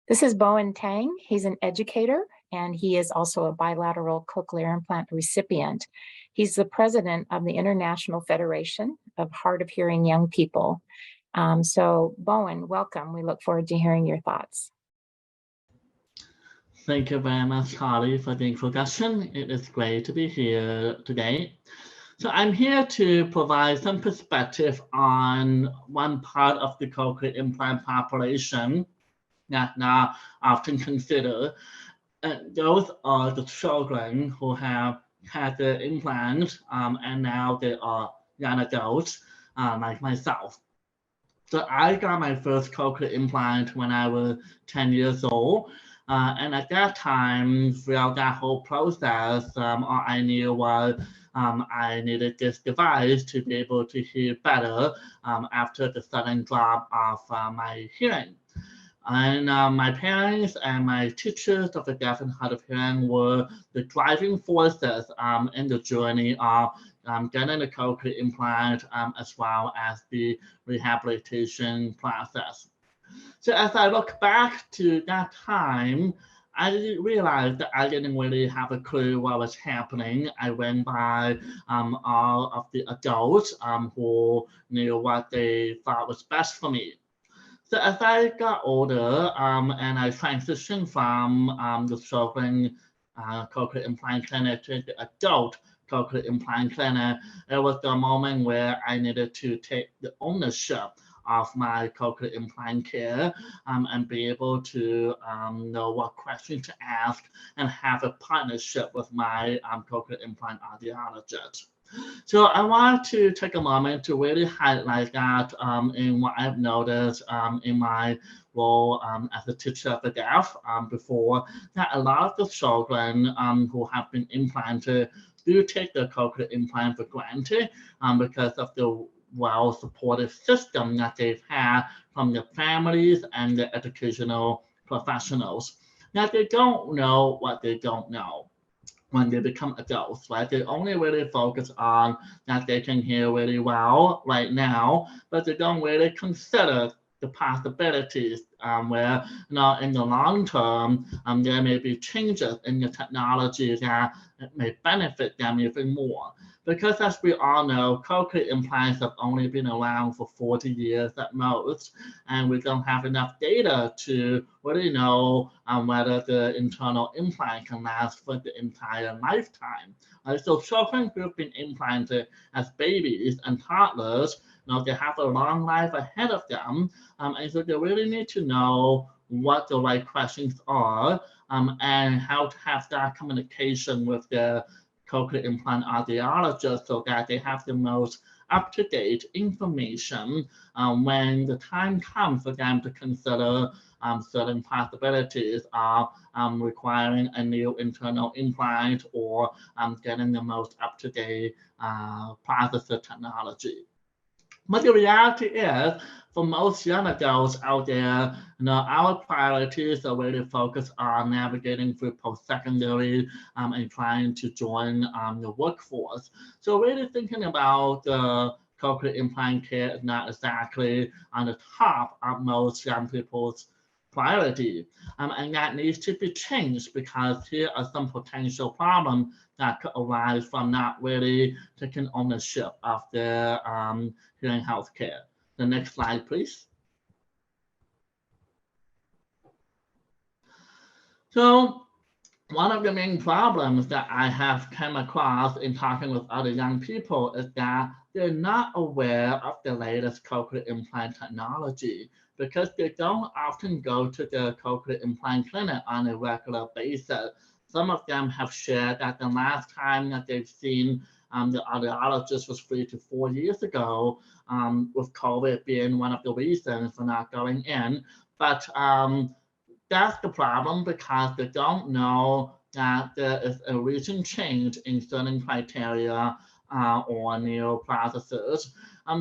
This is Bowen Tang. He's an educator and he is also a bilateral cochlear implant recipient. He's the president of the International Federation of Hard of Hearing Young People. So Bowen, welcome. We look forward to hearing your thoughts. Thank you very much, Holly, for the introduction. It is great to be here today. So I'm here to provide some perspective on one part of the cochlear implant population that now often considered. Those are the children who have had the implants and now they are young adults like myself. So I got my first cochlear implant when I was 10 years old. And at that time, throughout that whole process, all I knew was I needed this device to be able to hear better after the sudden drop of my hearing. And my parents and my teachers of the deaf and hard of hearing were the driving forces in the journey of getting a cochlear implant as well as the rehabilitation process. So as I look back to that time, I realized that I didn't really have a clue what was happening. I went by all of the adults who knew what they thought was best for me. So as I got older and I transitioned from the children cochlear implant clinic to the adult cochlear implant clinic, it was the moment where I needed to take the ownership of my cochlear implant care and be able to know what questions to ask and have a partnership with my cochlear implant audiologist. So I want to take a moment to really highlight that in what I've noticed in my role as a teacher of the deaf before, that a lot of the children who have been implanted do take the cochlear implant for granted because of the well-supported system that they've had from their families and the educational professionals. Now, they don't know what they don't know when they become adults, right? They only really focus on that they can hear really well right now, but they don't really consider the possibilities where in the long term, there may be changes in the technology that may benefit them even more. Because as we all know, cochlear implants have only been around for 40 years at most, and we don't have enough data to really know whether the internal implant can last for the entire lifetime. So children who've been implanted as babies and toddlers, they have a long life ahead of them, and so they really need to know what the right questions are and how to have that communication with their cochlear implant audiologist so that they have the most up-to-date information when the time comes for them to consider certain possibilities of requiring a new internal implant or getting the most up-to-date processor technology. But the reality is, for most young adults out there, our priorities are really focused on navigating through post-secondary and trying to join the workforce. So really thinking about the cochlear implant care is not exactly on the top of most young people's priority. And that needs to be changed because here are some potential problems that could arise from not really taking ownership of their hearing health care. The next slide, please. So one of the main problems that I have come across in talking with other young people is that they're not aware of the latest cochlear implant technology because they don't often go to the cochlear implant clinic on a regular basis. Some of them have shared that the last time that they've seen the audiologist was 3 to 4 years ago, with COVID being one of the reasons for not going in. But that's the problem because they don't know that there is a recent change in certain criteria or new processes.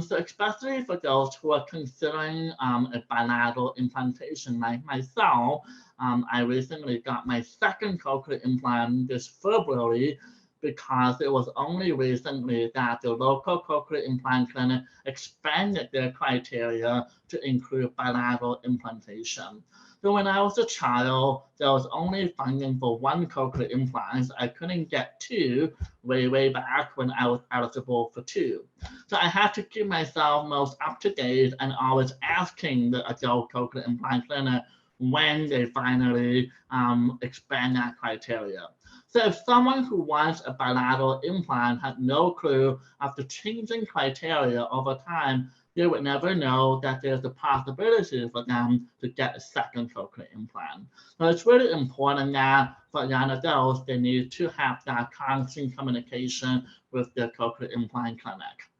So especially for those who are considering a bilateral implantation like myself, I recently got my second cochlear implant this February because it was only recently that the local cochlear implant clinic expanded their criteria to include bilateral implantation. So when I was a child, there was only funding for one cochlear implant. I couldn't get two way back when I was eligible for two. So I had to keep myself most up to date and always asking the adult cochlear implant clinic when they finally expand that criteria. So if someone who wants a bilateral implant had no clue after changing criteria over time, they would never know that there's a possibility for them to get a second cochlear implant. So it's really important that for young adults, they need to have that constant communication with their cochlear implant clinic.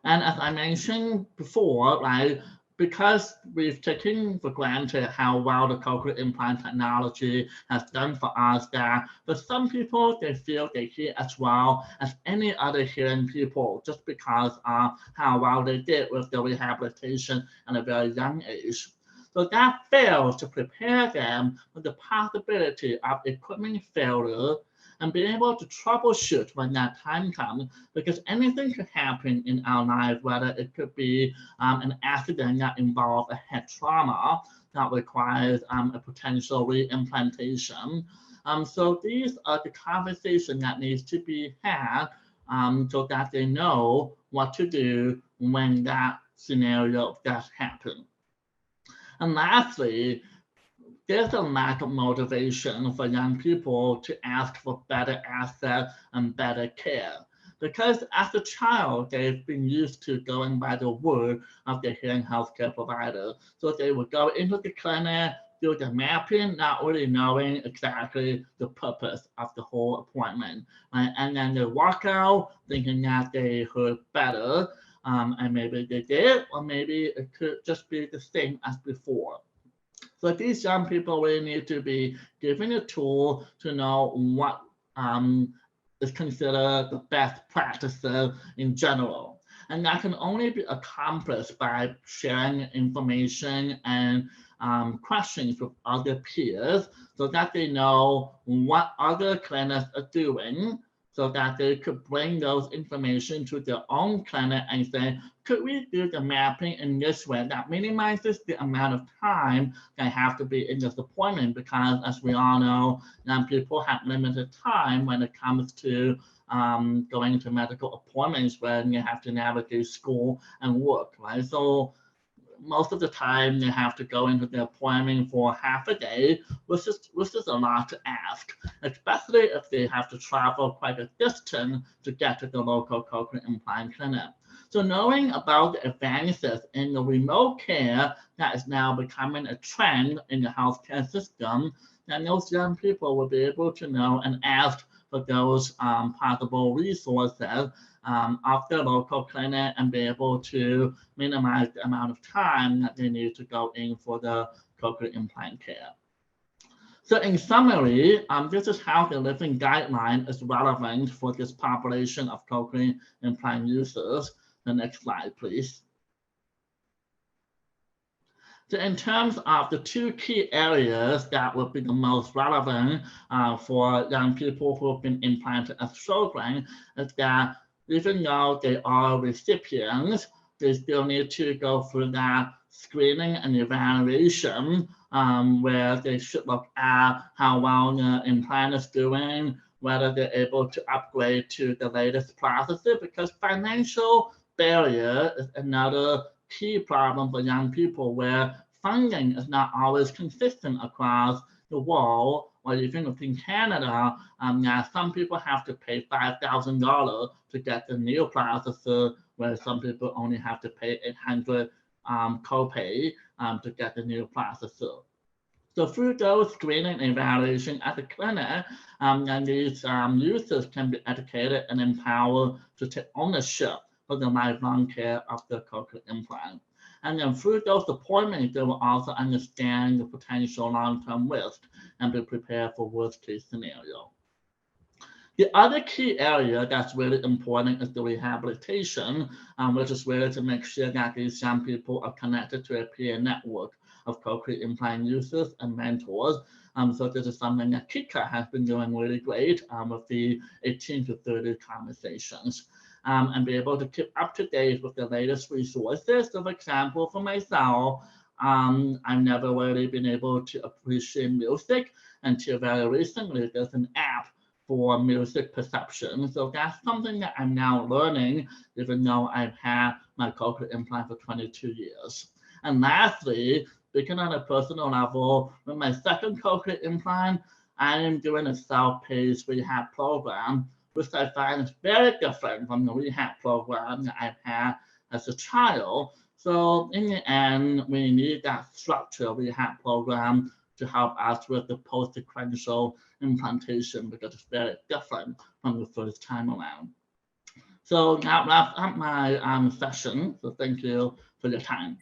And as I mentioned before, right, because we've taken for granted how well the cochlear implant technology has done for us, that for some people, they feel they hear as well as any other hearing people just because of how well they did with the rehabilitation at a very young age. So that fails to prepare them for the possibility of equipment failure and be able to troubleshoot when that time comes, because anything could happen in our life, whether it could be an accident that involves a head trauma that requires a potential re-implantation. So these are the conversations that needs to be had so that they know what to do when that scenario does happen. And lastly, there's a lack of motivation for young people to ask for better access and better care. Because as a child, they've been used to going by the word of their hearing healthcare provider. So they would go into the clinic, do the mapping, not really knowing exactly the purpose of the whole appointment. Right? And then they walk out thinking that they heard better, and maybe they did, or maybe it could just be the same as before. So these young people really need to be given a tool to know what is considered the best practices in general. And that can only be accomplished by sharing information and questions with other peers so that they know what other clinics are doing, so that they could bring those information to their own clinic and say, could we do the mapping in this way that minimizes the amount of time they have to be in this appointment? Because as we all know, people have limited time when it comes to going to medical appointments when you have to navigate school and work, right? So most of the time they have to go into the appointment for half a day, which is a lot to ask, especially if they have to travel quite a distance to get to the local cochlear implant clinic. So knowing about the advances in the remote care that is now becoming a trend in the healthcare system, then those young people will be able to know and ask for those possible resources of their local clinic and be able to minimize the amount of time that they need to go in for the cochlear implant care. So in summary, this is how the living guideline is relevant for this population of cochlear implant users. The next slide, please. So in terms of the two key areas that would be the most relevant for young people who have been implanted as children is that even though they are recipients, they still need to go through that screening and evaluation where they should look at how well the implant is doing, whether they're able to upgrade to the latest processor, because financial barrier is another key problem for young people where funding is not always consistent across the world, or even within Canada. Some people have to pay $5,000 to get the new processor, where some people only have to pay $800 copay to get the new processor. So through those screening and evaluation at the clinic, and these users can be educated and empowered to take ownership for the lifelong care of the cochlear implant. And then through those appointments, they will also understand the potential long-term risk and be prepared for worst-case scenario. The other key area that's really important is the rehabilitation, which is really to make sure that these young people are connected to a peer network of cochlear implant users and mentors. So this is something that CIICA has been doing really great with the 18 to 30 conversations. And be able to keep up to date with the latest resources. So for example, for myself, I've never really been able to appreciate music until very recently. There's an app for music perception. So that's something that I'm now learning, even though I've had my cochlear implant for 22 years. And lastly, speaking on a personal level, with my second cochlear implant, I am doing a self-paced rehab program, which I find is very different from the rehab program that I've had as a child. So in the end, we need that structured rehab program to help us with the post-sequential implantation because it's very different from the first time around. So that wraps up my session. So thank you for your time.